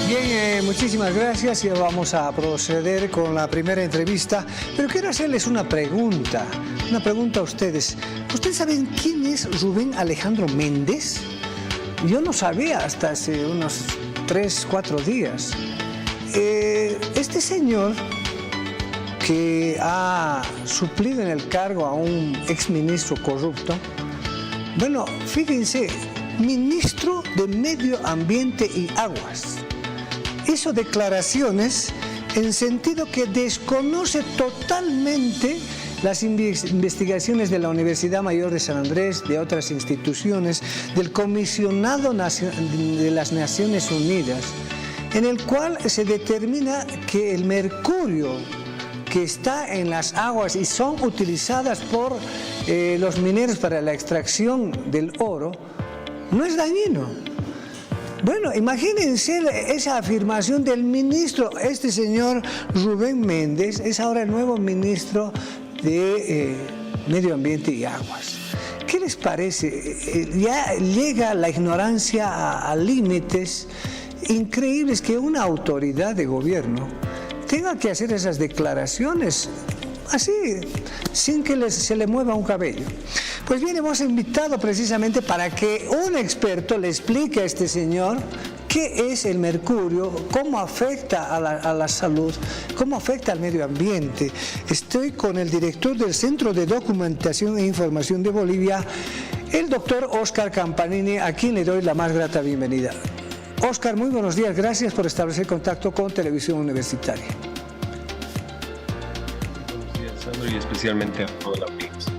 Bien, muchísimas gracias y vamos a proceder con la primera entrevista. Pero quiero hacerles una pregunta a ustedes. ¿Ustedes saben quién es Rubén Alejandro Méndez? Yo no sabía hasta hace unos 3, 4 días. Este señor que ha suplido en el cargo a un exministro corrupto, bueno, fíjense, ministro de Medio Ambiente y Aguas, hizo declaraciones en sentido que desconoce totalmente las investigaciones de la Universidad Mayor de San Andrés, de otras instituciones, del Comisionado de las Naciones Unidas, en el cual se determina que el mercurio que está en las aguas y son utilizadas por los mineros para la extracción del oro, no es dañino. Bueno, imagínense esa afirmación del ministro, este señor Rubén Méndez, es ahora el nuevo ministro de Medio Ambiente y Aguas. ¿Qué les parece? Ya llega la ignorancia a límites increíbles que una autoridad de gobierno tenga que hacer esas declaraciones así, sin que se le mueva un cabello. Pues bien, hemos invitado precisamente para que un experto le explique a este señor qué es el mercurio, cómo afecta a la salud, cómo afecta al medio ambiente. Estoy con el director del Centro de Documentación e Información de Bolivia, el doctor Oscar Campanini, a quien le doy la más grata bienvenida. Oscar, muy buenos días, gracias por establecer contacto con Televisión Universitaria. Buenos días, Sandro, y especialmente a toda la audiencia.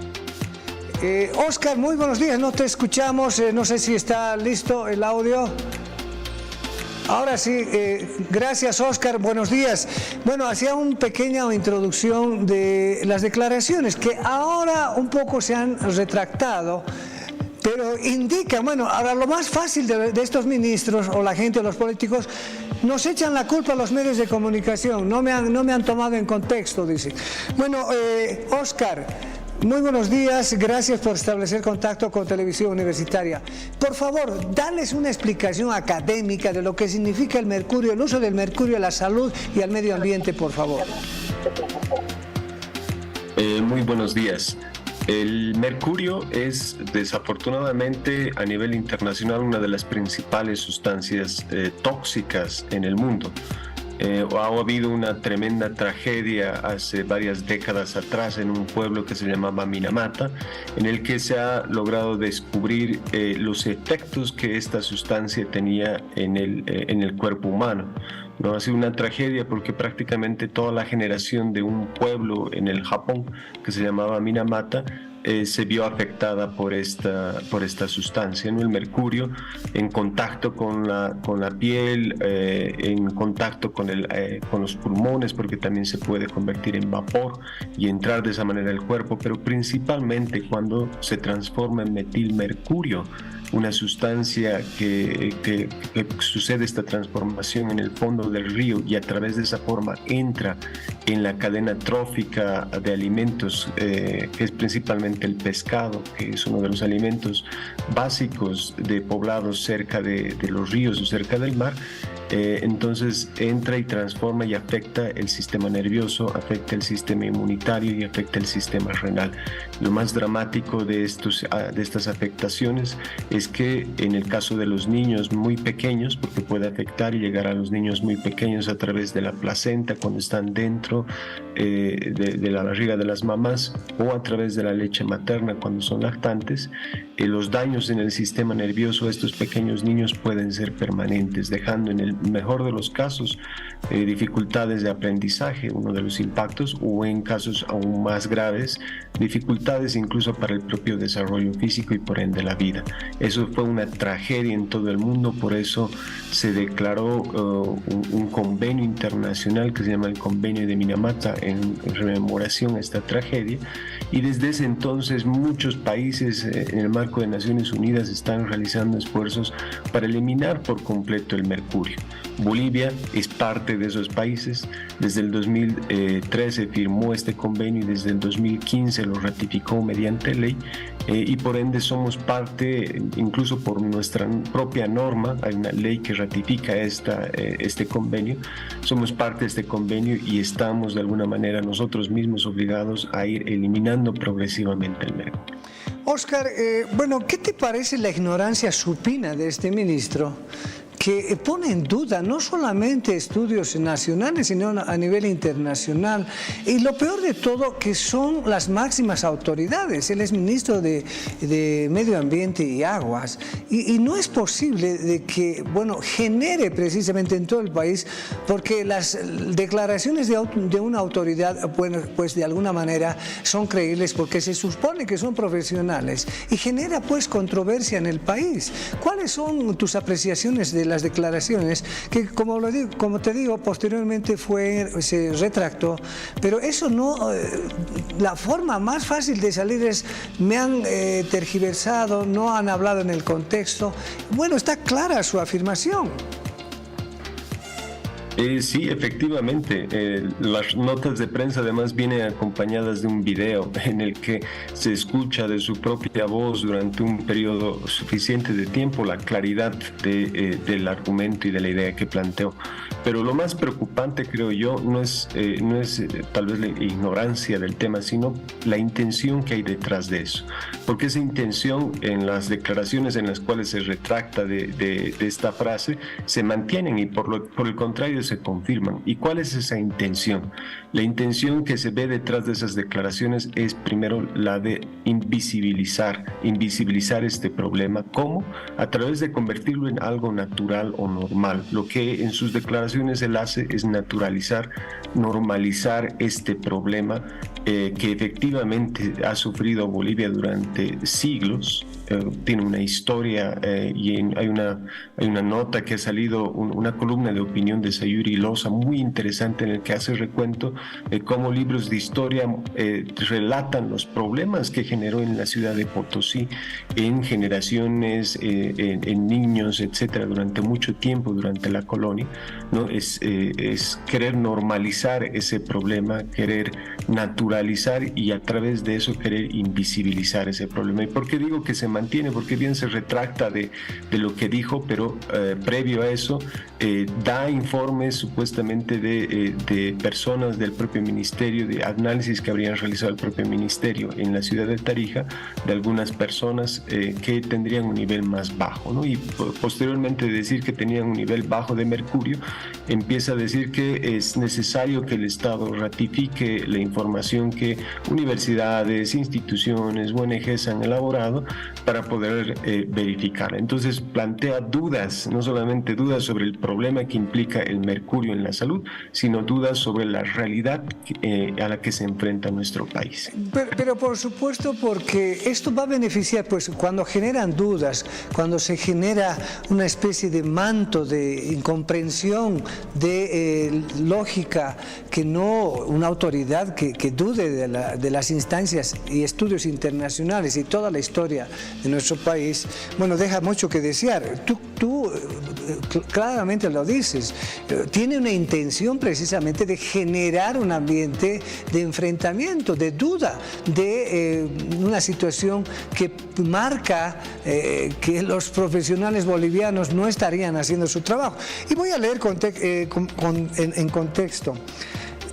Oscar, muy buenos días, no te escuchamos, no sé si está listo el audio. Ahora sí, gracias Oscar, buenos días. Bueno, hacía una pequeña introducción de las declaraciones que ahora un poco se han retractado, pero indican, bueno, ahora lo más fácil de estos ministros o la gente, los políticos, nos echan la culpa a los medios de comunicación, no me han tomado en contexto, dice. Bueno, Oscar, muy buenos días, gracias por establecer contacto con Televisión Universitaria. Por favor, dales una explicación académica de lo que significa el mercurio, el uso del mercurio a la salud y al medio ambiente, por favor. Muy buenos días. El mercurio es, desafortunadamente, a nivel internacional, una de las principales sustancias tóxicas en el mundo. Ha habido una tremenda tragedia hace varias décadas atrás en un pueblo que se llamaba Minamata, en el que se ha logrado descubrir los efectos que esta sustancia tenía en el cuerpo humano. No ha sido una tragedia porque prácticamente toda la generación de un pueblo en el Japón que se llamaba Minamata se vio afectada por esta sustancia, ¿no? El mercurio, en contacto con la piel, en contacto con los pulmones, porque también se puede convertir en vapor y entrar de esa manera al cuerpo, pero principalmente cuando se transforma en metilmercurio, una sustancia que sucede esta transformación en el fondo del río y a través de esa forma entra en la cadena trófica de alimentos, que es principalmente el pescado, que es uno de los alimentos básicos de poblados cerca de los ríos o cerca del mar. Entonces entra y transforma y afecta el sistema nervioso, afecta el sistema inmunitario y afecta el sistema renal. Lo más dramático de estas afectaciones es que en el caso de los niños muy pequeños, porque puede afectar y llegar a los niños muy pequeños a través de la placenta cuando están dentro de la barriga de las mamás, o a través de la leche materna cuando son lactantes, los daños en el sistema nervioso de estos pequeños niños pueden ser permanentes, dejando en el mejor de los casos dificultades de aprendizaje, uno de los impactos, o en casos aún más graves, dificultades incluso para el propio desarrollo físico y por ende la vida. Eso fue una tragedia en todo el mundo, por eso se declaró un convenio internacional que se llama el Convenio de Minamata en rememoración a esta tragedia, y desde ese entonces muchos países en el marco de Naciones Unidas están realizando esfuerzos para eliminar por completo el mercurio. Bolivia es parte de esos países. Desde el 2013 firmó este convenio y desde el 2015 lo ratificó mediante ley, y por ende somos parte, incluso por nuestra propia norma, hay una ley que ratifica este convenio, somos parte de este convenio y estamos de alguna manera nosotros mismos obligados a ir eliminando progresivamente el mercurio. Oscar, bueno, ¿qué te parece la ignorancia supina de este ministro, que pone en duda no solamente estudios nacionales, sino a nivel internacional? Y lo peor de todo, que son las máximas autoridades. Él es ministro de Medio Ambiente y Aguas. Y no es posible de que, bueno, genere precisamente en todo el país, porque las declaraciones de una autoridad, bueno, pues de alguna manera son creíbles porque se supone que son profesionales, y genera pues controversia en el país. ¿Cuáles son tus apreciaciones de las declaraciones que, como te digo, posteriormente se retractó? Pero eso no, la forma más fácil de salir es: me han tergiversado, no han hablado en el contexto. Bueno, está clara su afirmación. Sí, efectivamente. Las notas de prensa además vienen acompañadas de un video en el que se escucha de su propia voz durante un periodo suficiente de tiempo la claridad del argumento y de la idea que planteó. Pero lo más preocupante, creo yo, no es tal vez la ignorancia del tema, sino la intención que hay detrás de eso. Porque esa intención, en las declaraciones en las cuales se retracta de esta frase, se mantienen y por el contrario se confirman. ¿Y cuál es esa intención? La intención que se ve detrás de esas declaraciones es primero la de invisibilizar este problema. ¿Cómo? A través de convertirlo en algo natural o normal. Lo que en sus declaraciones él hace es normalizar este problema que efectivamente ha sufrido Bolivia durante siglos. Tiene una historia y hay una nota que ha salido, una columna de opinión de Sayuri Loza muy interesante, en el que hace recuento de cómo libros de historia relatan los problemas que generó en la ciudad de Potosí, en generaciones, en niños, etcétera, durante mucho tiempo durante la colonia, ¿no? Es querer normalizar ese problema, querer naturalizar y a través de eso querer invisibilizar ese problema. ¿Y por qué digo que se mantiene? Porque bien se retracta de lo que dijo, pero previo a eso da informes supuestamente de personas del propio ministerio, de análisis que habrían realizado el propio ministerio en la ciudad de Tarija, de algunas personas que tendrían un nivel más bajo, ¿no? Y posteriormente decir que tenían un nivel bajo de mercurio, empieza a decir que es necesario que el Estado ratifique la información que universidades, instituciones, ONGs han elaborado para poder verificar. Entonces plantea dudas, no solamente dudas sobre el problema que implica el mercurio en la salud, sino dudas sobre la realidad a la que se enfrenta nuestro país. Pero por supuesto, porque esto va a beneficiar, pues cuando generan dudas, cuando se genera una especie de manto de incomprensión, de lógica, que no una autoridad que dude de las instancias y estudios internacionales y toda la historia de nuestro país, bueno, deja mucho que desear. Tú claramente lo dices, tiene una intención precisamente de generar un ambiente de enfrentamiento, de duda, de una situación que marca que los profesionales bolivianos no estarían haciendo su trabajo. Y voy a leer en contexto.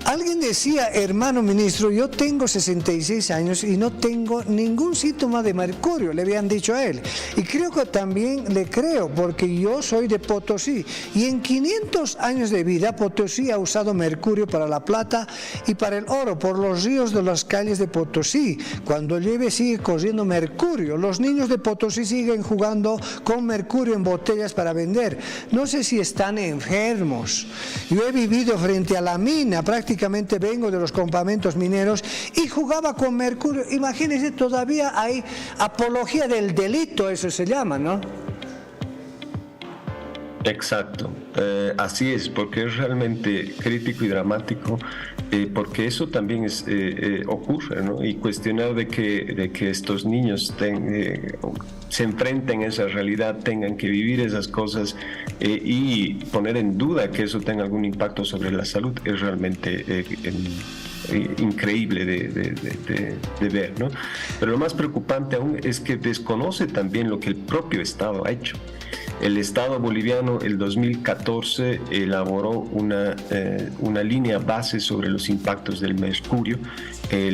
Alguien decía: hermano ministro, yo tengo 66 años y no tengo ningún síntoma de mercurio, le habían dicho a él. Y creo que también le creo, porque yo soy de Potosí. Y en 500 años de vida, Potosí ha usado mercurio para la plata y para el oro, por los ríos de las calles de Potosí. Cuando llueve sigue corriendo mercurio. Los niños de Potosí siguen jugando con mercurio en botellas para vender. No sé si están enfermos. Yo he vivido frente a la mina, prácticamente vengo de los campamentos mineros y jugaba con mercurio. Imagínense, todavía hay apología del delito, eso se llama, ¿no? Exacto, así es, porque es realmente crítico y dramático, porque eso también ocurre, ¿no? Y cuestionar de que estos niños se enfrenten a esa realidad, tengan que vivir esas cosas y poner en duda que eso tenga algún impacto sobre la salud es realmente increíble de ver, ¿no? Pero lo más preocupante aún es que desconoce también lo que el propio Estado ha hecho. El Estado boliviano, el 2014, elaboró una línea base sobre los impactos del mercurio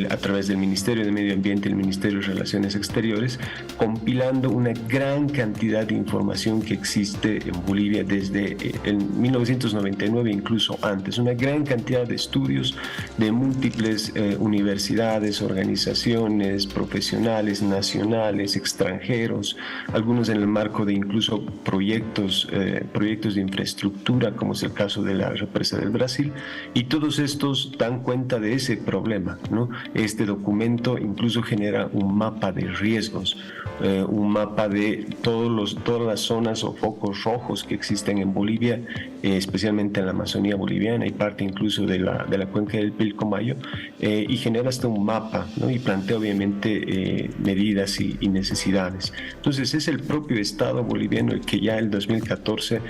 a través del Ministerio de Medio Ambiente y el Ministerio de Relaciones Exteriores, compilando una gran cantidad de información que existe en Bolivia desde en 1999, incluso antes. Una gran cantidad de estudios de múltiples universidades, organizaciones, profesionales, nacionales, extranjeros, algunos en el marco de incluso proyectos de infraestructura, como es el caso de la represa del Brasil, y todos estos dan cuenta de ese problema, ¿no? Este documento incluso genera un mapa de riesgos, un mapa de todas las zonas o focos rojos que existen en Bolivia, especialmente en la Amazonía boliviana y parte incluso de la cuenca del Pilcomayo, y genera hasta un mapa, ¿no? Y plantea obviamente medidas y necesidades. Entonces es el propio Estado boliviano el que ya en el 2014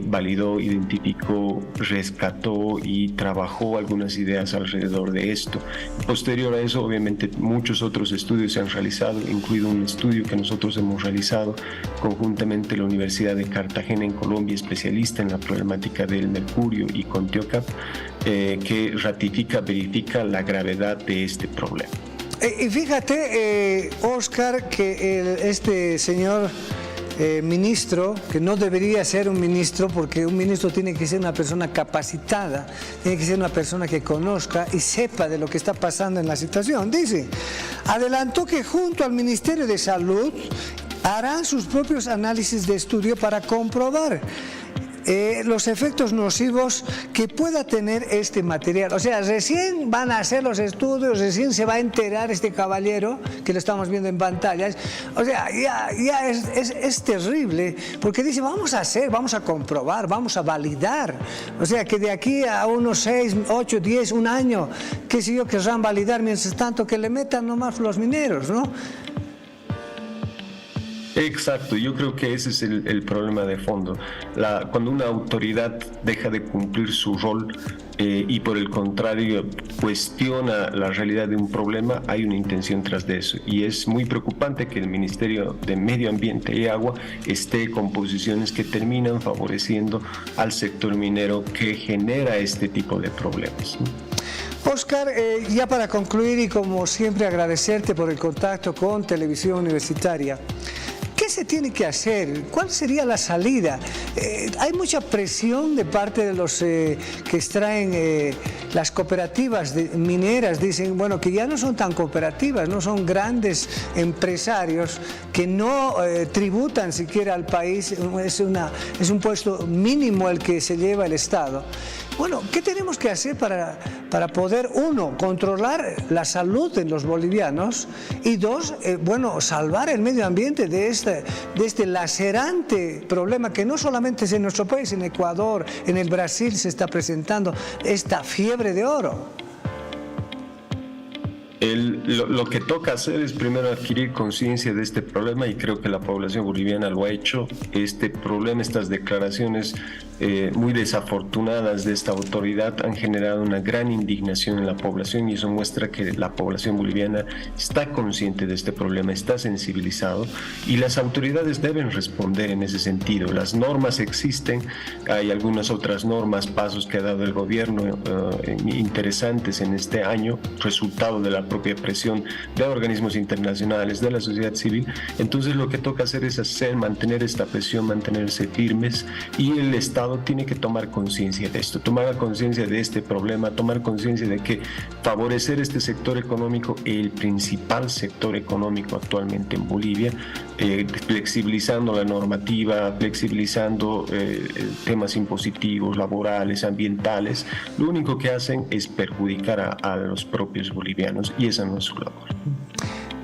validó, identificó, rescató y trabajó algunas ideas alrededor de esto. Posterior a eso, obviamente, muchos otros estudios se han realizado, incluido un estudio que nosotros hemos realizado conjuntamente en la Universidad de Cartagena en Colombia, especialista en la problemática del mercurio y Contiocap, que verifica la gravedad de este problema. Y fíjate, Oscar, que este señor ministro, que no debería ser un ministro, porque un ministro tiene que ser una persona capacitada, tiene que ser una persona que conozca y sepa de lo que está pasando en la situación. Dice, adelantó que junto al Ministerio de Salud harán sus propios análisis de estudio para comprobar los efectos nocivos que pueda tener este material. O sea, recién van a hacer los estudios, recién se va a enterar este caballero, que lo estamos viendo en pantallas. O sea, ya es terrible, porque dice, vamos a hacer, vamos a comprobar, vamos a validar. O sea, que de aquí a unos 6, 8, 10, un año, qué sé yo, querrán validar, mientras tanto que le metan nomás los mineros, ¿no? Exacto, yo creo que ese es el problema de fondo. Cuando una autoridad deja de cumplir su rol y por el contrario cuestiona la realidad de un problema, hay una intención tras de eso. Y es muy preocupante que el Ministerio de Medio Ambiente y Agua esté con posiciones que terminan favoreciendo al sector minero que genera este tipo de problemas, ¿no? Oscar, ya para concluir y como siempre agradecerte por el contacto con Televisión Universitaria. ¿Qué se tiene que hacer? ¿Cuál sería la salida? Hay mucha presión de parte de los que extraen las cooperativas mineras. Dicen, bueno, que ya no son tan cooperativas, no son grandes empresarios que no tributan siquiera al país. Es un puesto mínimo el que se lleva el Estado. Bueno, ¿qué tenemos que hacer para poder, uno, controlar la salud de los bolivianos y dos, bueno, salvar el medio ambiente de este lacerante problema que no solamente es en nuestro país, en Ecuador, en el Brasil se está presentando esta fiebre de oro? Lo que toca hacer es primero adquirir conciencia de este problema y creo que la población boliviana lo ha hecho. Este problema, estas declaraciones muy desafortunadas de esta autoridad han generado una gran indignación en la población y eso muestra que la población boliviana está consciente de este problema, está sensibilizado y las autoridades deben responder en ese sentido. Las normas existen, hay algunas otras normas, pasos que ha dado el gobierno interesantes en este año, resultado de la propia presión de organismos internacionales, de la sociedad civil. Entonces lo que toca hacer es mantener esta presión, mantenerse firmes y el Estado tiene que tomar conciencia de esto, tomar conciencia de este problema, tomar conciencia de que favorecer este sector económico, el principal sector económico actualmente en Bolivia, flexibilizando la normativa, flexibilizando temas impositivos, laborales, ambientales, lo único que hacen es perjudicar a los propios bolivianos y esa no es su labor.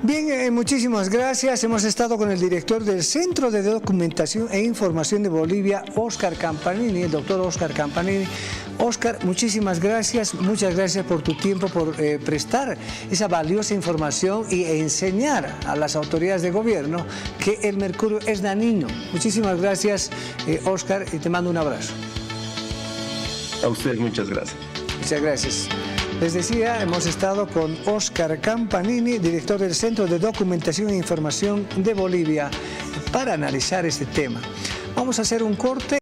Bien, muchísimas gracias. Hemos estado con el director del Centro de Documentación e Información de Bolivia, Óscar Campanini, el doctor Óscar Campanini. Óscar, muchísimas gracias. Muchas gracias por tu tiempo, por prestar esa valiosa información y enseñar a las autoridades de gobierno que el mercurio es dañino. Muchísimas gracias, Óscar, y te mando un abrazo. A ustedes muchas gracias. Muchas gracias. Les decía, hemos estado con Óscar Campanini, director del Centro de Documentación e Información de Bolivia, para analizar este tema. Vamos a hacer un corte.